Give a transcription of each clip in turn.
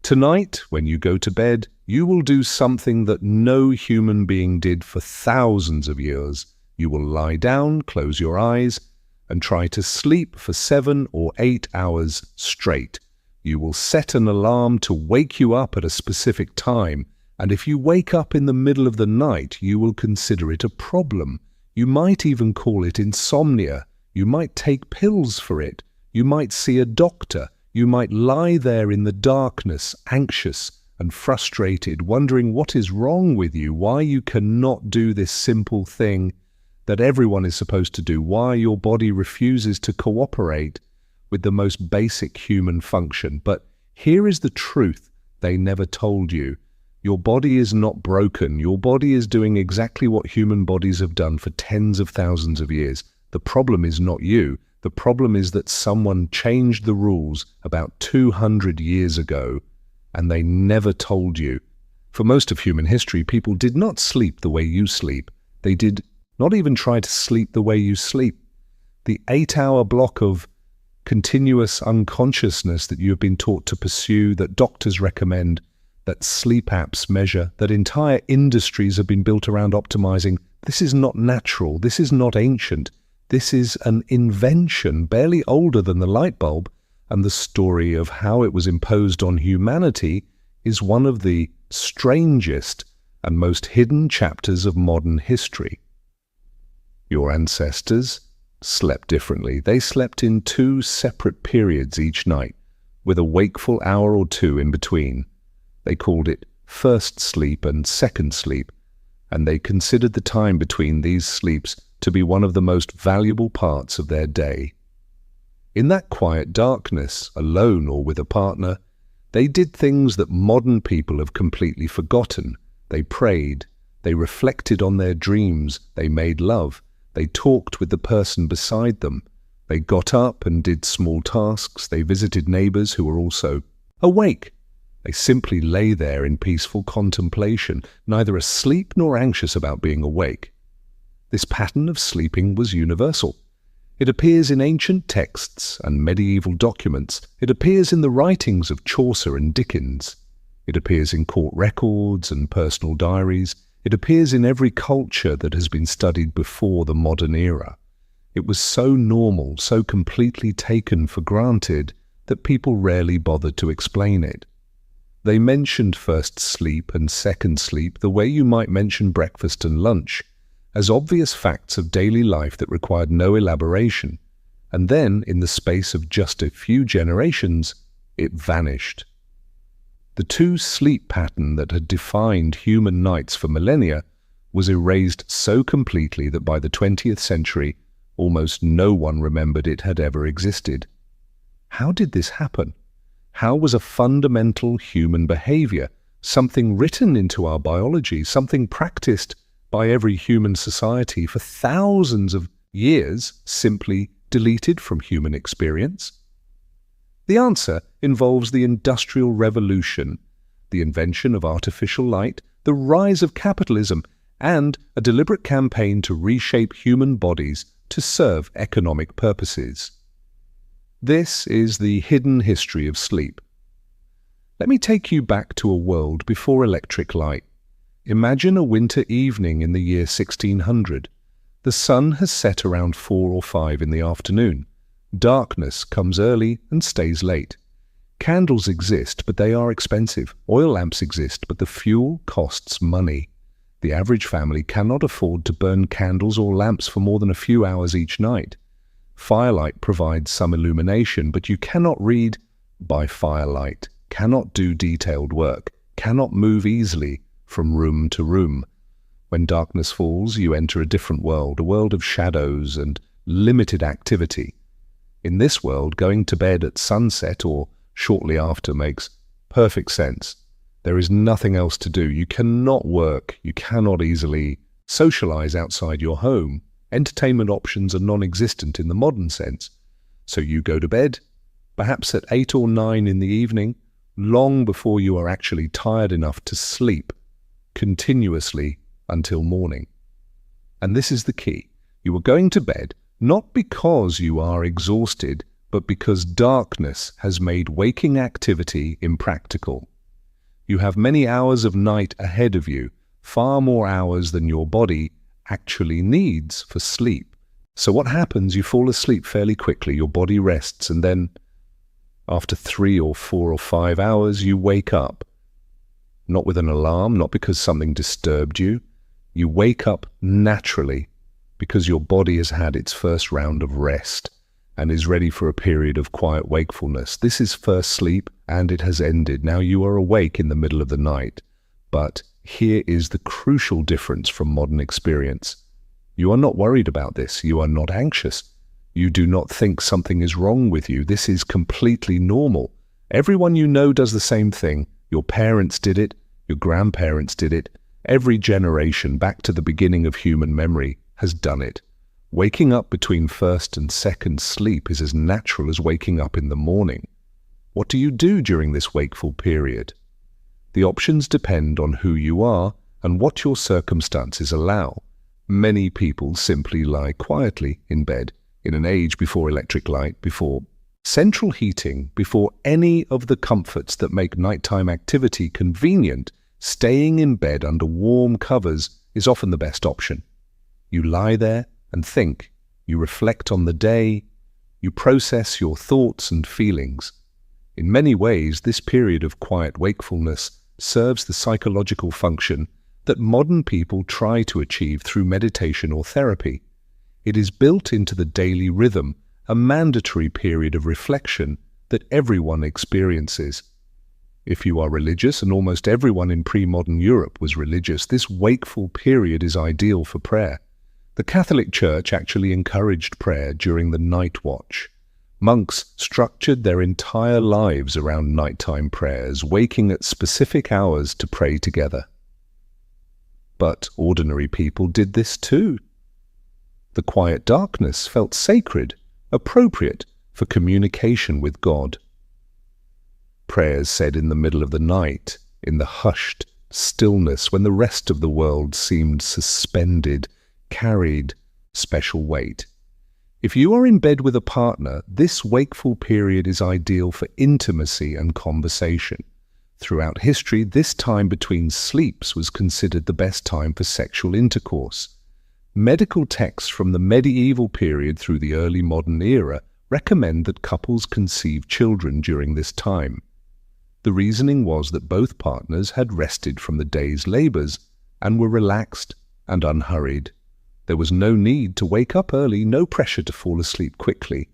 Tonight, when you go to bed, you will do something that no human being did for thousands of years. You will lie down, close your eyes, and try to sleep for 7 or 8 hours straight. You will set an alarm to wake you up at a specific time, and if you wake up in the middle of the night, you will consider it a problem. You might even call it insomnia. You might take pills for it. You might see a doctor. You might lie there in the darkness, anxious and frustrated, wondering what is wrong with you, why you cannot do this simple thing that everyone is supposed to do, why your body refuses to cooperate with the most basic human function. But here is the truth they never told you. Your body is not broken. Your body is doing exactly what human bodies have done for tens of thousands of years. The problem is not you. The problem is that someone changed the rules about 200 years ago, and they never told you. For most of human history, people did not sleep the way you sleep. They did not even try to sleep the way you sleep. The 8-hour block of continuous unconsciousness that you have been taught to pursue, that doctors recommend, that sleep apps measure, that entire industries have been built around optimizing, this is not natural. This is not ancient. This is an invention barely older than the light bulb, and the story of how it was imposed on humanity is one of the strangest and most hidden chapters of modern history. Your ancestors slept differently. They slept in 2 separate periods each night, with a wakeful hour or 2 in between. They called it first sleep and second sleep, and they considered the time between these sleeps to be one of the most valuable parts of their day. In that quiet darkness, alone or with a partner, they did things that modern people have completely forgotten. They prayed, they reflected on their dreams, they made love, they talked with the person beside them, they got up and did small tasks, they visited neighbors who were also awake. They simply lay there in peaceful contemplation, neither asleep nor anxious about being awake. This pattern of sleeping was universal. It appears in ancient texts and medieval documents. It appears in the writings of Chaucer and Dickens. It appears in court records and personal diaries. It appears in every culture that has been studied before the modern era. It was so normal, so completely taken for granted, that people rarely bothered to explain it. They mentioned first sleep and second sleep the way you might mention breakfast and lunch, as obvious facts of daily life that required no elaboration, and then, in the space of just a few generations, it vanished. The 2-sleep pattern that had defined human nights for millennia was erased so completely that by the 20th century, almost no one remembered it had ever existed. How did this happen? How was a fundamental human behavior, something written into our biology, something practiced by every human society for thousands of years, simply deleted from human experience? The answer involves the Industrial Revolution, the invention of artificial light, the rise of capitalism, and a deliberate campaign to reshape human bodies to serve economic purposes. This is the hidden history of sleep. Let me take you back to a world before electric light. Imagine a winter evening in the year 1600. The sun has set around 4 or 5 in the afternoon. Darkness comes early and stays late. Candles exist, but they are expensive. Oil lamps exist, but the fuel costs money. The average family cannot afford to burn candles or lamps for more than a few hours each night. Firelight provides some illumination, but you cannot read by firelight, cannot do detailed work, cannot move easily from room to room. When darkness falls, you enter a different world, a world of shadows and limited activity. In this world, going to bed at sunset or shortly after makes perfect sense. There is nothing else to do. You cannot work. You cannot easily socialize outside your home. Entertainment options are non-existent in the modern sense. So you go to bed, perhaps at 8 or 9 in the evening, long before you are actually tired enough to sleep, continuously until morning. And this is the key. You are going to bed not because you are exhausted, but because darkness has made waking activity impractical. You have many hours of night ahead of you, far more hours than your body actually needs for sleep. So what happens? You fall asleep fairly quickly, your body rests, and then after 3 or 4 or 5 hours, you wake up. Not with an alarm, not because something disturbed you. You wake up naturally because your body has had its first round of rest and is ready for a period of quiet wakefulness. This is first sleep, and it has ended. Now you are awake in the middle of the night. But here is the crucial difference from modern experience. You are not worried about this. You are not anxious. You do not think something is wrong with you. This is completely normal. Everyone you know does the same thing. Your parents did it. Your grandparents did it. Every generation back to the beginning of human memory has done it. Waking up between first and second sleep is as natural as waking up in the morning. What do you do during this wakeful period? The options depend on who you are and what your circumstances allow. Many people simply lie quietly in bed in an age before electric light, before central heating, before any of the comforts that make nighttime activity convenient. Staying in bed under warm covers is often the best option. You lie there and think. You reflect on the day. You process your thoughts and feelings. In many ways, this period of quiet wakefulness serves the psychological function that modern people try to achieve through meditation or therapy. It is built into the daily rhythm, a mandatory period of reflection that everyone experiences. If you are religious, and almost everyone in pre-modern Europe was religious, this wakeful period is ideal for prayer. The Catholic Church actually encouraged prayer during the night watch. Monks structured their entire lives around nighttime prayers, waking at specific hours to pray together. But ordinary people did this too. The quiet darkness felt sacred, appropriate for communication with God. Prayers said in the middle of the night, in the hushed stillness when the rest of the world seemed suspended, carried special weight. If you are in bed with a partner, this wakeful period is ideal for intimacy and conversation. Throughout history, this time between sleeps was considered the best time for sexual intercourse. Medical texts from the medieval period through the early modern era recommend that couples conceive children during this time. The reasoning was that both partners had rested from the day's labors and were relaxed and unhurried. There was no need to wake up early, no pressure to fall asleep quickly.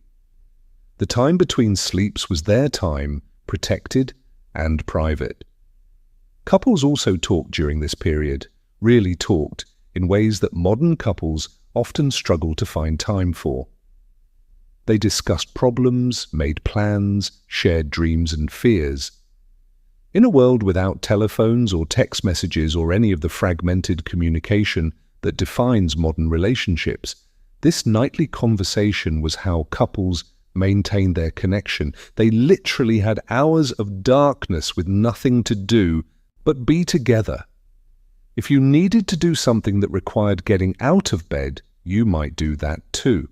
The time between sleeps was their time, protected and private. Couples also talked during this period, really talked, in ways that modern couples often struggle to find time for. They discussed problems, made plans, shared dreams and fears. In a world without telephones or text messages or any of the fragmented communication that defines modern relationships, this nightly conversation was how couples maintained their connection. They literally had hours of darkness with nothing to do but be together. If you needed to do something that required getting out of bed, you might do that too.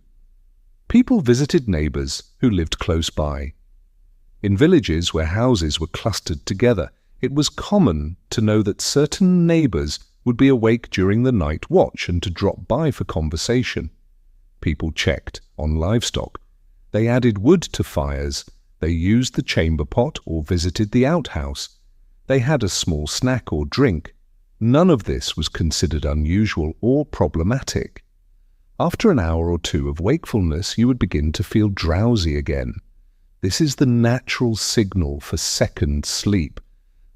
People visited neighbors who lived close by. In villages where houses were clustered together, it was common to know that certain neighbors would be awake during the night watch and to drop by for conversation. People checked on livestock. They added wood to fires. They used the chamber pot or visited the outhouse. They had a small snack or drink. None of this was considered unusual or problematic. After an hour or two of wakefulness, you would begin to feel drowsy again. This is the natural signal for second sleep,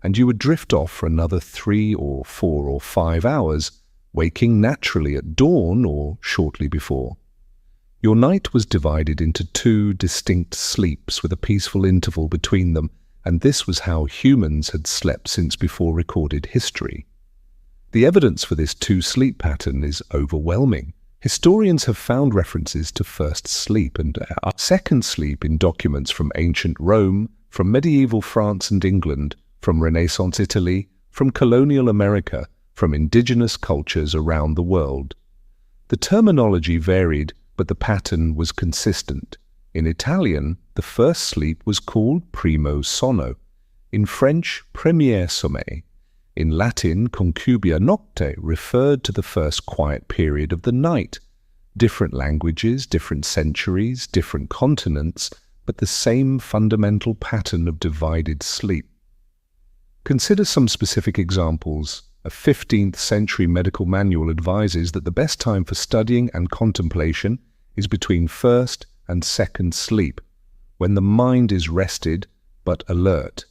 and you would drift off for another 3 or 4 or 5 hours, waking naturally at dawn or shortly before. Your night was divided into 2 distinct sleeps with a peaceful interval between them, and this was how humans had slept since before recorded history. The evidence for this 2-sleep pattern is overwhelming. Historians have found references to first sleep and second sleep in documents from ancient Rome, from medieval France and England, from Renaissance Italy, from colonial America, from indigenous cultures around the world. The terminology varied, but the pattern was consistent. In Italian, the first sleep was called primo sonno. In French, premier sommeil. In Latin, concubia nocte referred to the first quiet period of the night. Different languages, different centuries, different continents, but the same fundamental pattern of divided sleep. Consider some specific examples. A 15th century medical manual advises that the best time for studying and contemplation is between first and second sleep, when the mind is rested but alert.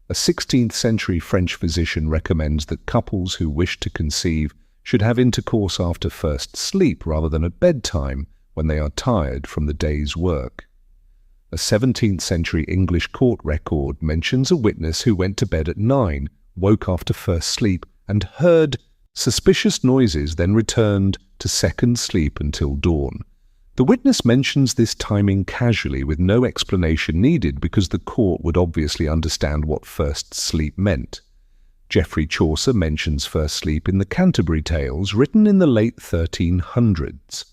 A 16th century French physician recommends that couples who wish to conceive should have intercourse after first sleep rather than at bedtime when they are tired from the day's work. A 17th century English court record mentions a witness who went to bed at 9, woke after first sleep, and heard suspicious noises, then returned to second sleep until dawn. The witness mentions this timing casually with no explanation needed because the court would obviously understand what first sleep meant. Geoffrey Chaucer mentions first sleep in the Canterbury Tales, written in the late 1300s.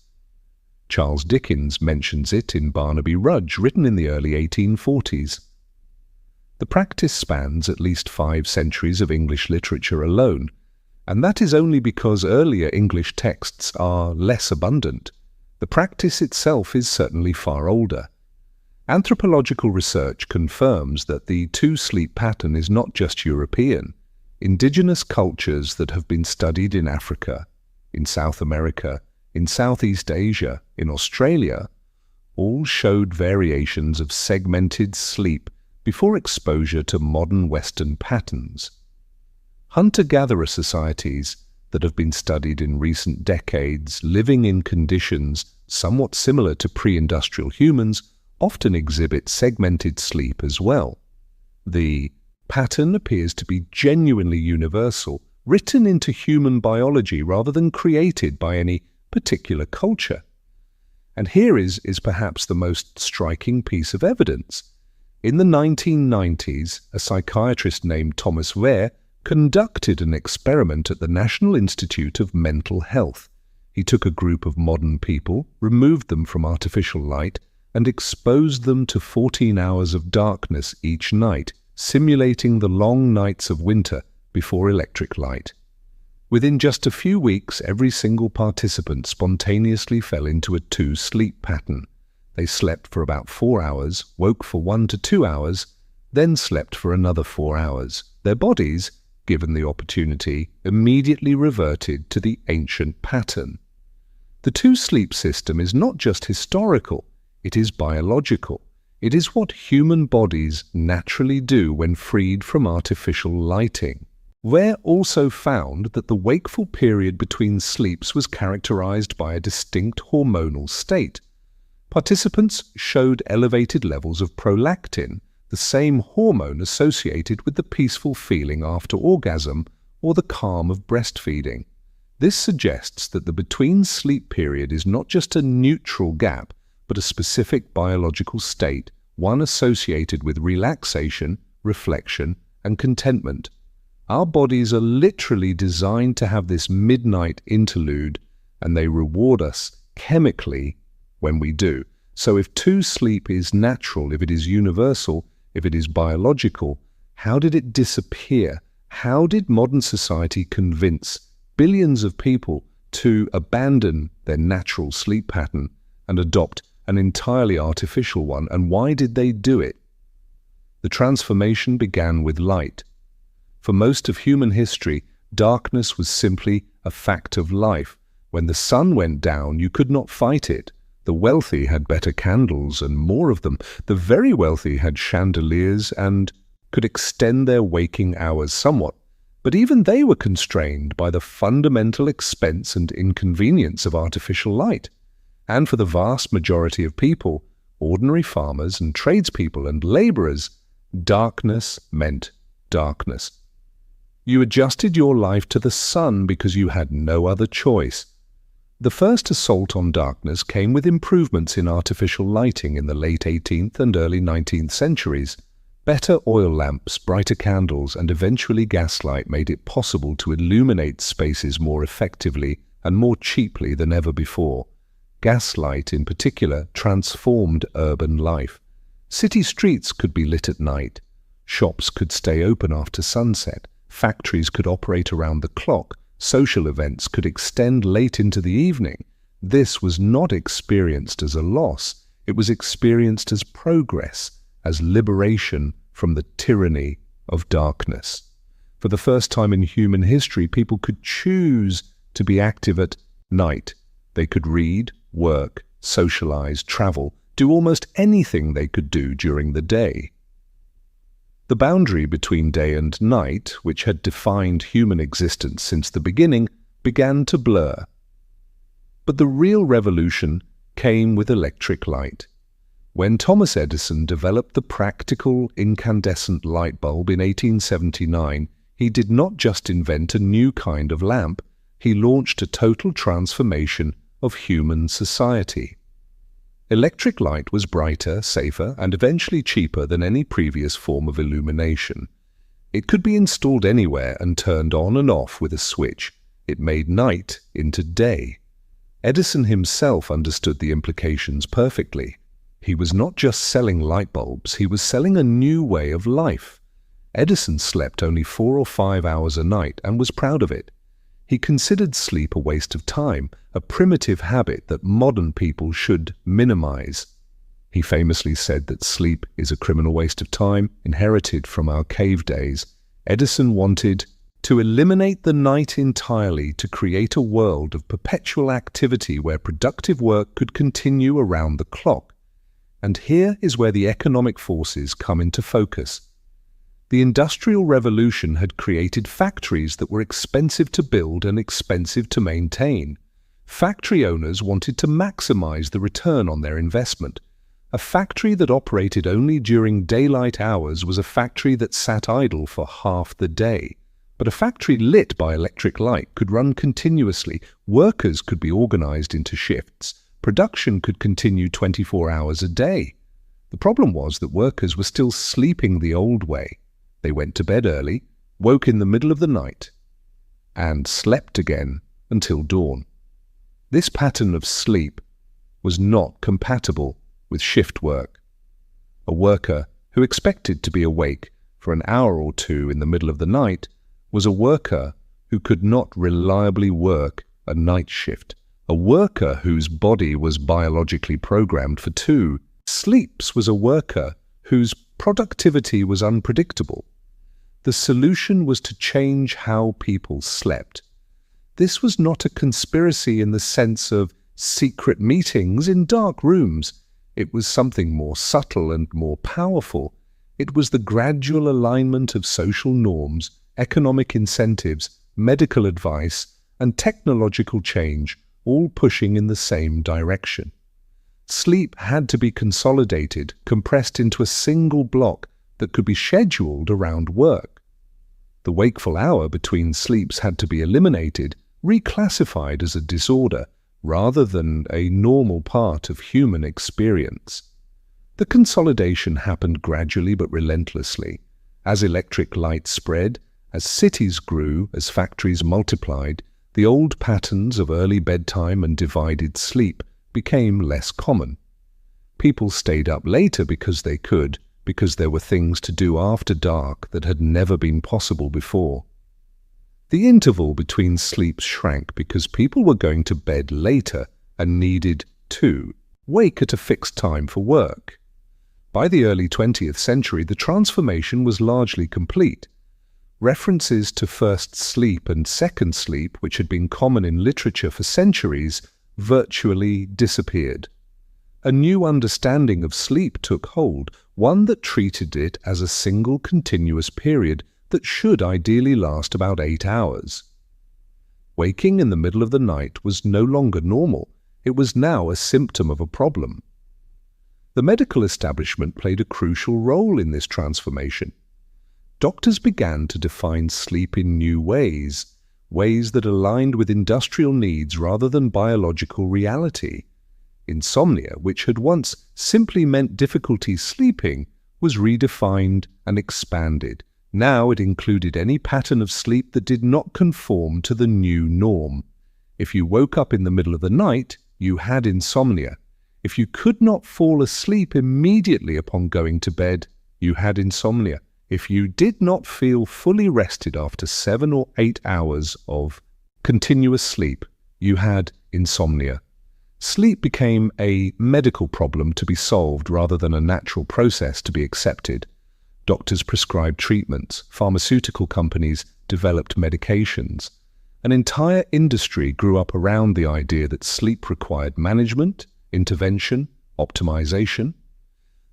Charles Dickens mentions it in Barnaby Rudge, written in the early 1840s. The practice spans at least 5 centuries of English literature alone, and that is only because earlier English texts are less abundant. The practice itself is certainly far older. Anthropological research confirms that the two-sleep pattern is not just European. Indigenous cultures that have been studied in Africa, in South America, in Southeast Asia, in Australia, all showed variations of segmented sleep before exposure to modern Western patterns. Hunter-gatherer societies that have been studied in recent decades, living in conditions somewhat similar to pre-industrial humans, often exhibit segmented sleep as well. The pattern appears to be genuinely universal, written into human biology rather than created by any particular culture. And here is perhaps the most striking piece of evidence. In the 1990s, a psychiatrist named Thomas Wehr conducted an experiment at the National Institute of Mental Health. He took a group of modern people, removed them from artificial light, and exposed them to 14 hours of darkness each night, simulating the long nights of winter before electric light. Within just a few weeks, every single participant spontaneously fell into a two-sleep pattern. They slept for about 4 hours, woke for 1 to 2 hours, then slept for another 4 hours. Their bodies, given the opportunity, immediately reverted to the ancient pattern. The two-sleep system is not just historical, it is biological. It is what human bodies naturally do when freed from artificial lighting. Wehr also found that the wakeful period between sleeps was characterized by a distinct hormonal state. Participants showed elevated levels of prolactin, the same hormone associated with the peaceful feeling after orgasm or the calm of breastfeeding. This suggests that the between-sleep period is not just a neutral gap, but a specific biological state, one associated with relaxation, reflection, and contentment. Our bodies are literally designed to have this midnight interlude, and they reward us chemically when we do. So if two-sleep is natural, if it is universal, if it is biological, how did it disappear? How did modern society convince billions of people to abandon their natural sleep pattern and adopt an entirely artificial one? And why did they do it? The transformation began with light. For most of human history, darkness was simply a fact of life. When the sun went down, you could not fight it. The wealthy had better candles and more of them. The very wealthy had chandeliers and could extend their waking hours somewhat. But even they were constrained by the fundamental expense and inconvenience of artificial light. And for the vast majority of people, ordinary farmers and tradespeople and laborers, darkness meant darkness. You adjusted your life to the sun because you had no other choice. The first assault on darkness came with improvements in artificial lighting in the late 18th and early 19th centuries. Better oil lamps, brighter candles, and eventually gaslight made it possible to illuminate spaces more effectively and more cheaply than ever before. Gaslight, in particular, transformed urban life. City streets could be lit at night. Shops could stay open after sunset, factories could operate around the clock, social events could extend late into the evening. This was not experienced as a loss, it was experienced as progress, as liberation from the tyranny of darkness. For the first time in human history, people could choose to be active at night. They could read, work, socialize, travel, do almost anything they could do during the day. The boundary between day and night, which had defined human existence since the beginning, began to blur. But the real revolution came with electric light. When Thomas Edison developed the practical incandescent light bulb in 1879, he did not just invent a new kind of lamp, he launched a total transformation of human society. Electric light was brighter, safer, and eventually cheaper than any previous form of illumination. It could be installed anywhere and turned on and off with a switch. It made night into day. Edison himself understood the implications perfectly. He was not just selling light bulbs, he was selling a new way of life. Edison slept only 4 or 5 hours a night and was proud of it. He considered sleep a waste of time, a primitive habit that modern people should minimize. He famously said that sleep is a criminal waste of time, inherited from our cave days. Edison wanted to eliminate the night entirely to create a world of perpetual activity where productive work could continue around the clock. And here is where the economic forces come into focus. The Industrial Revolution had created factories that were expensive to build and expensive to maintain. Factory owners wanted to maximize the return on their investment. A factory that operated only during daylight hours was a factory that sat idle for half the day. But a factory lit by electric light could run continuously. Workers could be organized into shifts. Production could continue 24 hours a day. The problem was that workers were still sleeping the old way. They went to bed early, woke in the middle of the night, and slept again until dawn. This pattern of sleep was not compatible with shift work. A worker who expected to be awake for an hour or two in the middle of the night was a worker who could not reliably work a night shift. A worker whose body was biologically programmed for 2 sleeps was a worker whose productivity was unpredictable. The solution was to change how people slept. This was not a conspiracy in the sense of secret meetings in dark rooms. It was something more subtle and more powerful. It was the gradual alignment of social norms, economic incentives, medical advice, and technological change, all pushing in the same direction. Sleep had to be consolidated, compressed into a single block that could be scheduled around work. The wakeful hour between sleeps had to be eliminated, reclassified as a disorder, rather than a normal part of human experience. The consolidation happened gradually but relentlessly. As electric light spread, as cities grew, as factories multiplied, the old patterns of early bedtime and divided sleep became less common. People stayed up later because they could, because there were things to do after dark that had never been possible before. The interval between sleeps shrank because people were going to bed later and needed to wake at a fixed time for work. By the early 20th century, the transformation was largely complete. References to first sleep and second sleep, which had been common in literature for centuries, virtually disappeared. A new understanding of sleep took hold, one that treated it as a single continuous period that should ideally last about 8 hours. Waking in the middle of the night was no longer normal. It was now a symptom of a problem. The medical establishment played a crucial role in this transformation. Doctors began to define sleep in new ways, ways that aligned with industrial needs rather than biological reality. Insomnia, which had once simply meant difficulty sleeping, was redefined and expanded. Now it included any pattern of sleep that did not conform to the new norm. If you woke up in the middle of the night, you had insomnia. If you could not fall asleep immediately upon going to bed, you had insomnia. If you did not feel fully rested after 7 or 8 hours of continuous sleep, you had insomnia. Sleep became a medical problem to be solved rather than a natural process to be accepted. Doctors prescribed treatments, pharmaceutical companies developed medications. An entire industry grew up around the idea that sleep required management, intervention, optimization.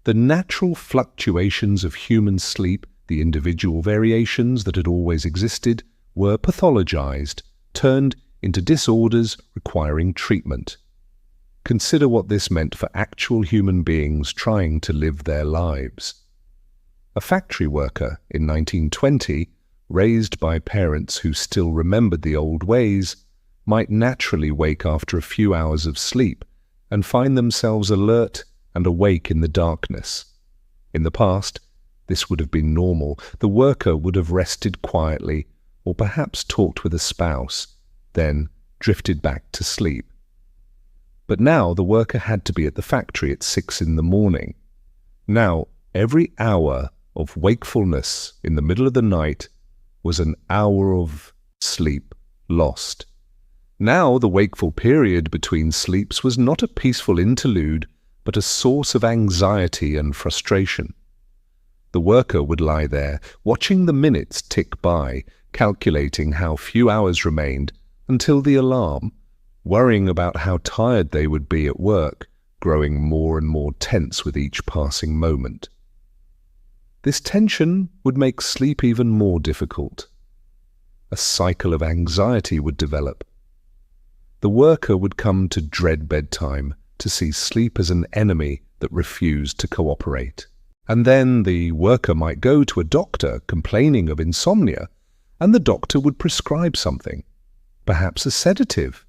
The natural fluctuations of human sleep, the individual variations that had always existed, were pathologized, turned into disorders requiring treatment. Consider what this meant for actual human beings trying to live their lives. A factory worker in 1920, raised by parents who still remembered the old ways, might naturally wake after a few hours of sleep and find themselves alert and awake in the darkness. In the past, this would have been normal. The worker would have rested quietly or perhaps talked with a spouse, then drifted back to sleep. But now the worker had to be at the factory at 6 in the morning. Now, every hour of wakefulness in the middle of the night was an hour of sleep lost. Now the wakeful period between sleeps was not a peaceful interlude, but a source of anxiety and frustration. The worker would lie there, watching the minutes tick by, calculating how few hours remained until the alarm, worrying about how tired they would be at work, growing more and more tense with each passing moment. This tension would make sleep even more difficult. A cycle of anxiety would develop. The worker would come to dread bedtime, to see sleep as an enemy that refused to cooperate. And then the worker might go to a doctor complaining of insomnia, and the doctor would prescribe something, perhaps a sedative,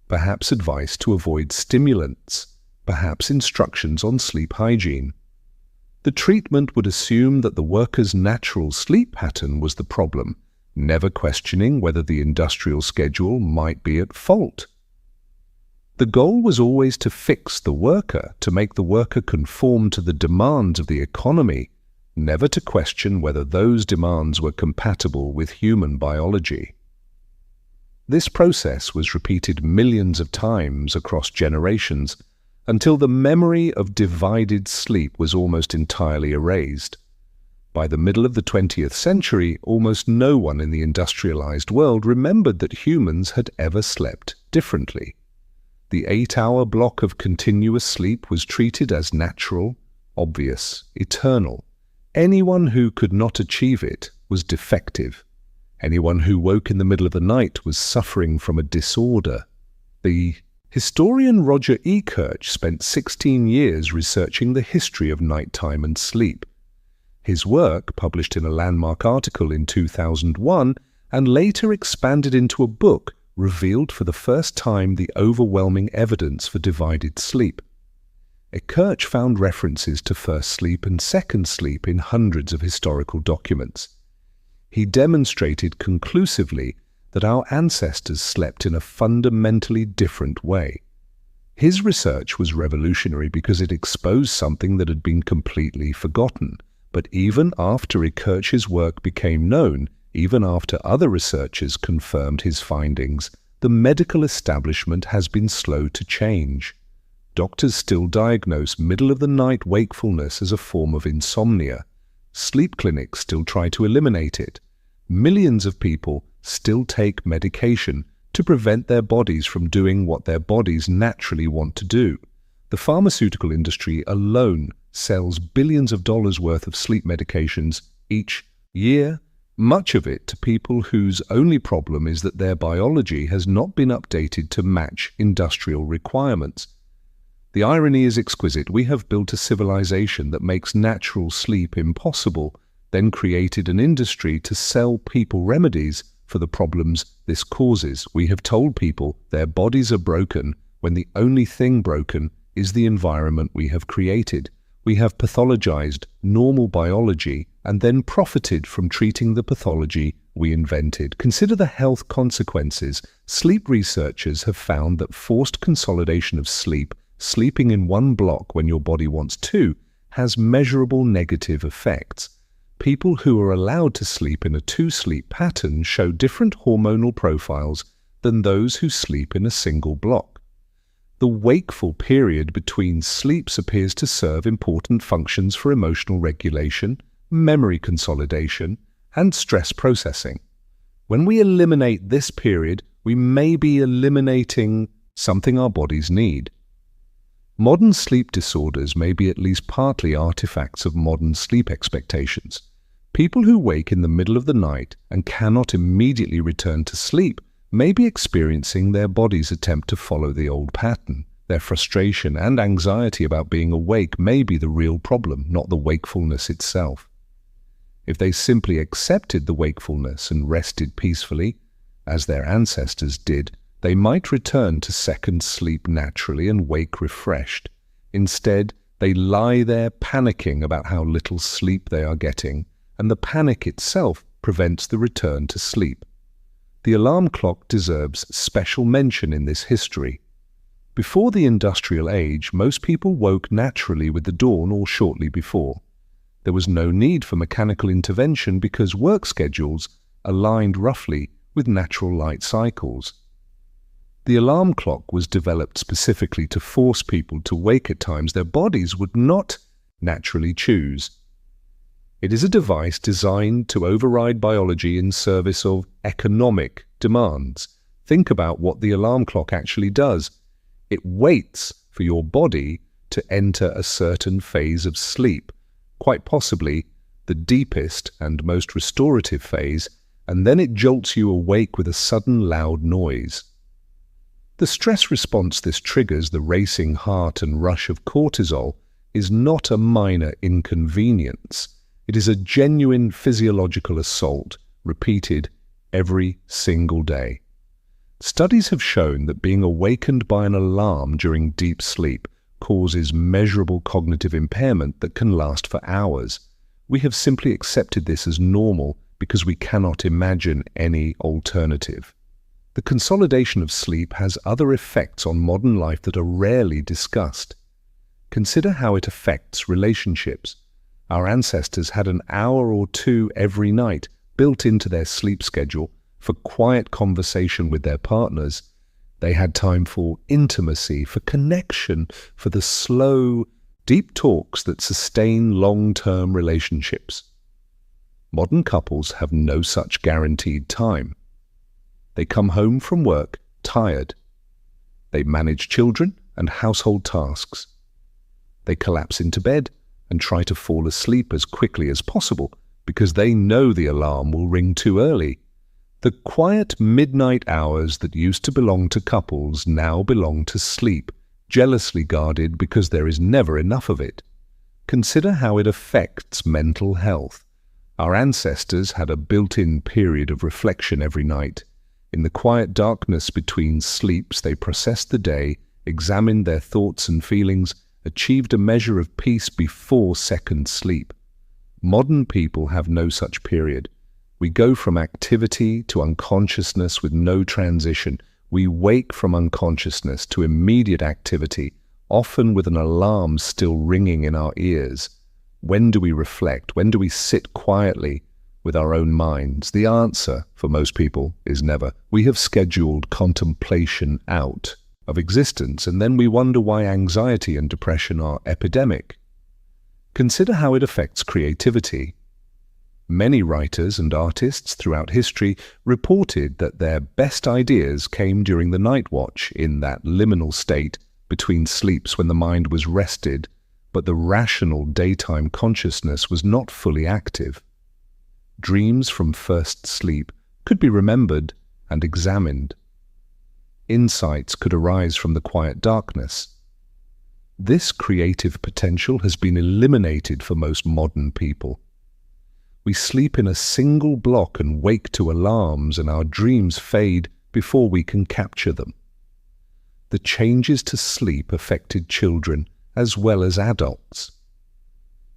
perhaps advice to avoid stimulants, perhaps instructions on sleep hygiene. The treatment would assume that the worker's natural sleep pattern was the problem, never questioning whether the industrial schedule might be at fault. The goal was always to fix the worker, to make the worker conform to the demands of the economy, never to question whether those demands were compatible with human biology. This process was repeated millions of times across generations until the memory of divided sleep was almost entirely erased. By the middle of the 20th century, almost no one in the industrialized world remembered that humans had ever slept differently. The 8-hour block of continuous sleep was treated as natural, obvious, eternal. Anyone who could not achieve it was defective. Anyone who woke in the middle of the night was suffering from a disorder. The historian Roger E. Kirch spent 16 years researching the history of nighttime and sleep. His work, published in a landmark article in 2001 and later expanded into a book, revealed for the first time the overwhelming evidence for divided sleep. Kirch found references to first sleep and second sleep in hundreds of historical documents. He demonstrated conclusively that our ancestors slept in a fundamentally different way. His research was revolutionary because it exposed something that had been completely forgotten. But even after Kirch's work became known, even after other researchers confirmed his findings, the medical establishment has been slow to change. Doctors still diagnose middle-of-the-night wakefulness as a form of insomnia. Sleep clinics still try to eliminate it. Millions of people still take medication to prevent their bodies from doing what their bodies naturally want to do. The pharmaceutical industry alone sells billions of dollars worth of sleep medications each year, much of it to people whose only problem is that their biology has not been updated to match industrial requirements. The irony is exquisite. We have built a civilization that makes natural sleep impossible, then created an industry to sell people remedies for the problems this causes. We have told people their bodies are broken when the only thing broken is the environment we have created. We have pathologized normal biology and then profited from treating the pathology we invented. Consider the health consequences. Sleep researchers have found that forced consolidation of sleep, sleeping in one block when your body wants two, has measurable negative effects. People who are allowed to sleep in a two-sleep pattern show different hormonal profiles than those who sleep in a single block. The wakeful period between sleeps appears to serve important functions for emotional regulation, memory consolidation, and stress processing. When we eliminate this period, we may be eliminating something our bodies need. Modern sleep disorders may be at least partly artifacts of modern sleep expectations. People who wake in the middle of the night and cannot immediately return to sleep may be experiencing their body's attempt to follow the old pattern. Their frustration and anxiety about being awake may be the real problem, not the wakefulness itself. If they simply accepted the wakefulness and rested peacefully, as their ancestors did, they might return to second sleep naturally and wake refreshed. Instead, they lie there panicking about how little sleep they are getting, and the panic itself prevents the return to sleep. The alarm clock deserves special mention in this history. Before the industrial age, most people woke naturally with the dawn or shortly before. There was no need for mechanical intervention because work schedules aligned roughly with natural light cycles. The alarm clock was developed specifically to force people to wake at times their bodies would not naturally choose. It is a device designed to override biology in service of economic demands. Think about what the alarm clock actually does. It waits for your body to enter a certain phase of sleep, quite possibly the deepest and most restorative phase, and then it jolts you awake with a sudden loud noise. The stress response this triggers, the racing heart and rush of cortisol, is not a minor inconvenience. It is a genuine physiological assault, repeated every single day. Studies have shown that being awakened by an alarm during deep sleep causes measurable cognitive impairment that can last for hours. We have simply accepted this as normal because we cannot imagine any alternative. The consolidation of sleep has other effects on modern life that are rarely discussed. Consider how it affects relationships. Our ancestors had an hour or two every night built into their sleep schedule for quiet conversation with their partners. They had time for intimacy, for connection, for the slow, deep talks that sustain long-term relationships. Modern couples have no such guaranteed time. They come home from work tired. They manage children and household tasks. They collapse into bed and try to fall asleep as quickly as possible because they know the alarm will ring too early. The quiet midnight hours that used to belong to couples now belong to sleep, jealously guarded because there is never enough of it. Consider how it affects mental health. Our ancestors had a built-in period of reflection every night. In the quiet darkness between sleeps, they processed the day, examined their thoughts and feelings, achieved a measure of peace before second sleep. Modern people have no such period. We go from activity to unconsciousness with no transition. We wake from unconsciousness to immediate activity, often with an alarm still ringing in our ears. When do we reflect? When do we sit quietly with our own minds? The answer, for most people, is never. We have scheduled contemplation out of existence, and then we wonder why anxiety and depression are epidemic. Consider how it affects creativity. Many writers and artists throughout history reported that their best ideas came during the night watch, in that liminal state between sleeps when the mind was rested, but the rational daytime consciousness was not fully active. Dreams from first sleep could be remembered and examined. Insights could arise from the quiet darkness. This creative potential has been eliminated for most modern people. We sleep in a single block and wake to alarms, and our dreams fade before we can capture them. The changes to sleep affected children as well as adults.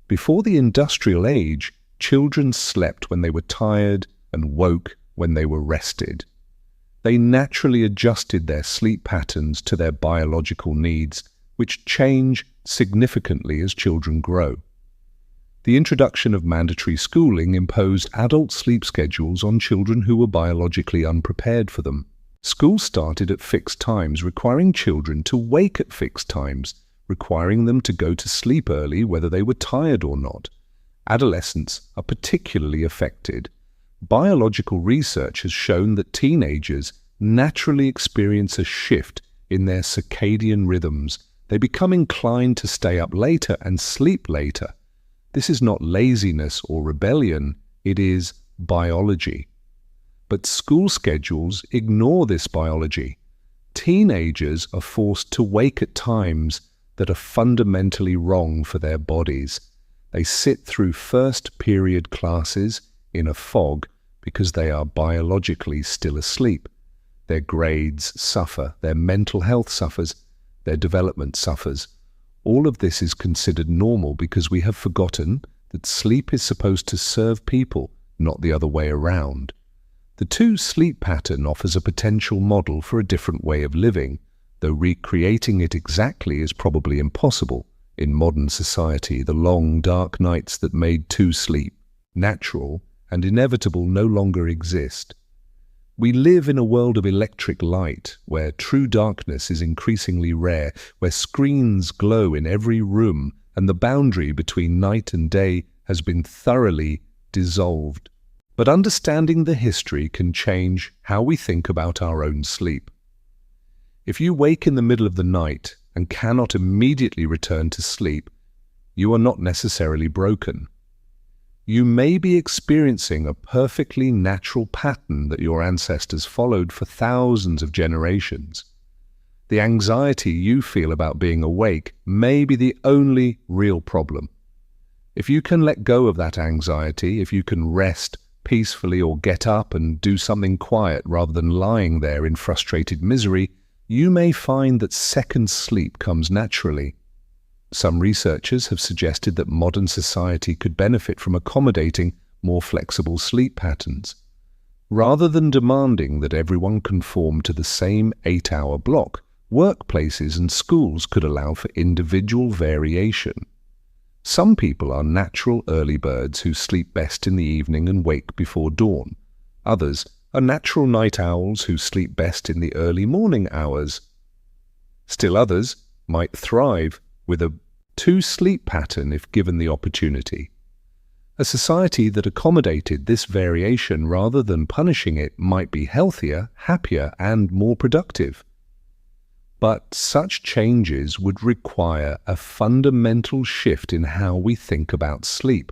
Before the industrial age, children slept when they were tired and woke when they were rested. They naturally adjusted their sleep patterns to their biological needs, which change significantly as children grow. The introduction of mandatory schooling imposed adult sleep schedules on children who were biologically unprepared for them. School started at fixed times, requiring children to wake at fixed times, requiring them to go to sleep early whether they were tired or not. Adolescents are particularly affected. Biological research has shown that teenagers naturally experience a shift in their circadian rhythms. They become inclined to stay up later and sleep later. This is not laziness or rebellion, it is biology. But school schedules ignore this biology. Teenagers are forced to wake at times that are fundamentally wrong for their bodies. They sit through first period classes in a fog because they are biologically still asleep. Their grades suffer, their mental health suffers, their development suffers. All of this is considered normal because we have forgotten that sleep is supposed to serve people, not the other way around. The two-sleep pattern offers a potential model for a different way of living, though recreating it exactly is probably impossible. In modern society, the long, dark nights that made two-sleep natural and inevitable no longer exist. We live in a world of electric light, where true darkness is increasingly rare, where screens glow in every room, and the boundary between night and day has been thoroughly dissolved. But understanding the history can change how we think about our own sleep. If you wake in the middle of the night and cannot immediately return to sleep, you are not necessarily broken. You may be experiencing a perfectly natural pattern that your ancestors followed for thousands of generations. The anxiety you feel about being awake may be the only real problem. If you can let go of that anxiety, if you can rest peacefully or get up and do something quiet rather than lying there in frustrated misery, you may find that second sleep comes naturally. Some researchers have suggested that modern society could benefit from accommodating more flexible sleep patterns. Rather than demanding that everyone conform to the same 8-hour block, workplaces and schools could allow for individual variation. Some people are natural early birds who sleep best in the evening and wake before dawn. Others are natural night owls who sleep best in the early morning hours. Still others might thrive with a two-sleep pattern if given the opportunity. A society that accommodated this variation rather than punishing it might be healthier, happier, and more productive. But such changes would require a fundamental shift in how we think about sleep.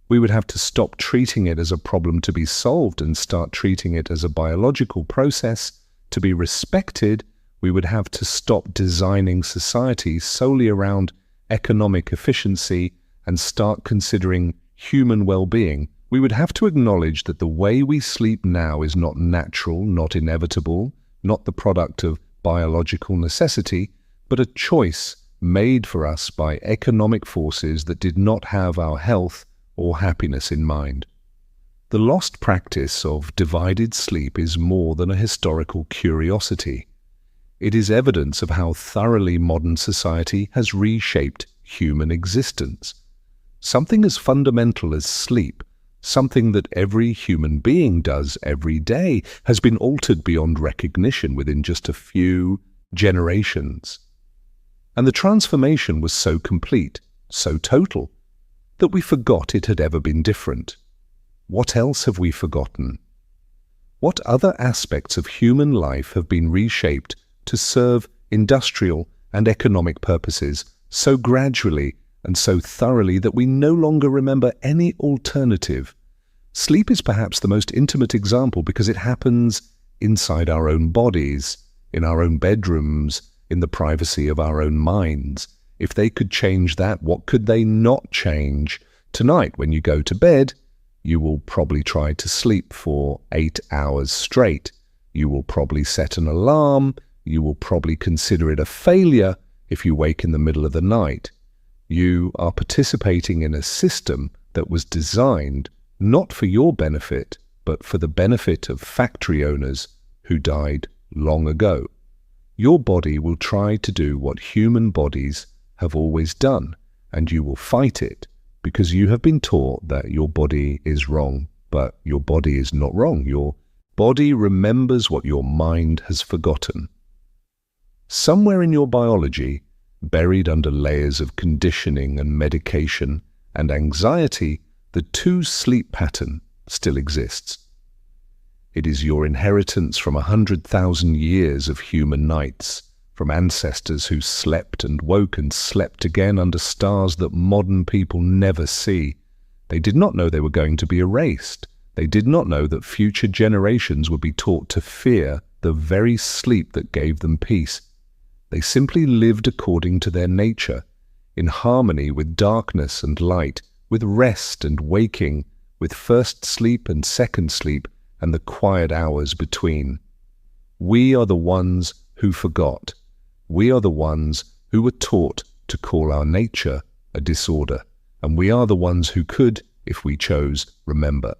We would have to stop treating it as a problem to be solved and start treating it as a biological process to be respected. We would have to stop designing society solely around economic efficiency and start considering human well-being. We would have to acknowledge that the way we sleep now is not natural, not inevitable, not the product of biological necessity, but a choice made for us by economic forces that did not have our health or happiness in mind. The lost practice of divided sleep is more than a historical curiosity. It is evidence of how thoroughly modern society has reshaped human existence. Something as fundamental as sleep, something that every human being does every day, has been altered beyond recognition within just a few generations. And the transformation was so complete, so total, that we forgot it had ever been different. What else have we forgotten? What other aspects of human life have been reshaped to serve industrial and economic purposes so gradually and so thoroughly that we no longer remember any alternative? Sleep is perhaps the most intimate example because it happens inside our own bodies, in our own bedrooms, in the privacy of our own minds. If they could change that, what could they not change? Tonight, when you go to bed, you will probably try to sleep for 8 hours straight. You will probably set an alarm. You will probably consider it a failure if you wake in the middle of the night. You are participating in a system that was designed not for your benefit, but for the benefit of factory owners who died long ago. Your body will try to do what human bodies have always done, and you will fight it because you have been taught that your body is wrong, but your body is not wrong. Your body remembers what your mind has forgotten. Somewhere in your biology, buried under layers of conditioning and medication and anxiety, the two-sleep pattern still exists. It is your inheritance from 100,000 years of human nights, from ancestors who slept and woke and slept again under stars that modern people never see. They did not know they were going to be erased. They did not know that future generations would be taught to fear the very sleep that gave them peace. They simply lived according to their nature, in harmony with darkness and light, with rest and waking, with first sleep and second sleep, and the quiet hours between. We are the ones who forgot. We are the ones who were taught to call our nature a disorder, and we are the ones who could, if we chose, remember.